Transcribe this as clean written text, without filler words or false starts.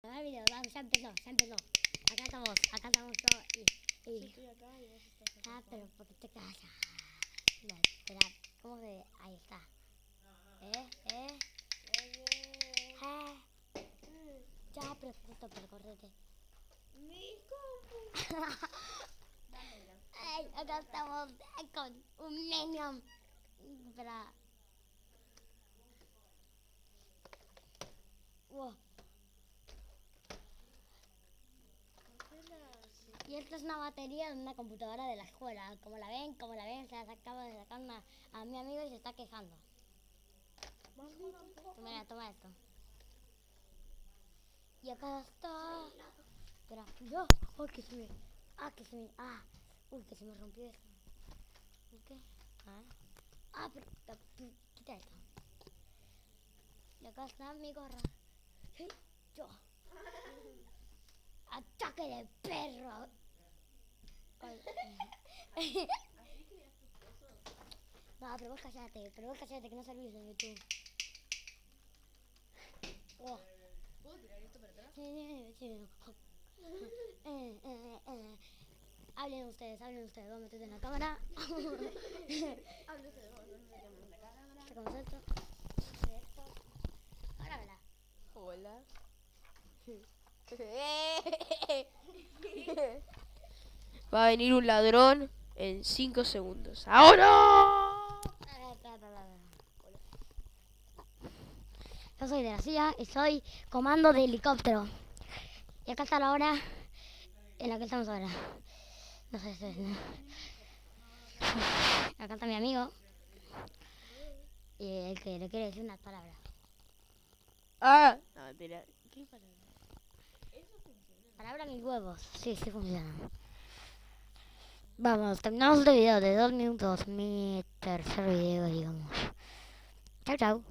El video, vamos, ya empezó, ya empezó. Acá estamos todos y... Yo estoy acá y vos estás acá. Ah, pero ¿por qué te callas? No, espera, ¿cómo se...? Ahí está. ¿Eh? Ya, pero justo por correte. Mi compu. Dámela. Ay, acá estamos con un niño. Espera. Wow. Y esta es una batería de una computadora de la escuela. Como la ven, se las acaba de sacar a mi amigo y se está quejando. Mira, toma esto. Y acá está. Espera, yo. Uy, que se me. Uy, que se me rompió esto. ¿Qué? Pero quita esto. Y acá está mi gorra. Sí, yo. ¡Ataque de perro! No, pero vos callate, que no salís en YouTube. Oh. ¿Puedo tirar esto para atrás? Sí. Hablen ustedes, vos metete en la cámara. Hablo de vos, no me metemos en la cámara. Sacamos esto. Esto. Ahora verá. Hola. Va a venir un ladrón en 5 segundos. ¡Ahora! Yo soy de la CIA y soy comando de helicóptero. Y acá está la hora en la que estamos ahora. No sé, acá está mi amigo. Y el que le quiere decir unas palabras. No, mentira. ¿Qué palabra? ¿Eso funciona? Palabra mis huevos. Sí, funciona. Vamos, terminamos este video de 2 minutos. Mi tercer video, digamos. Chau.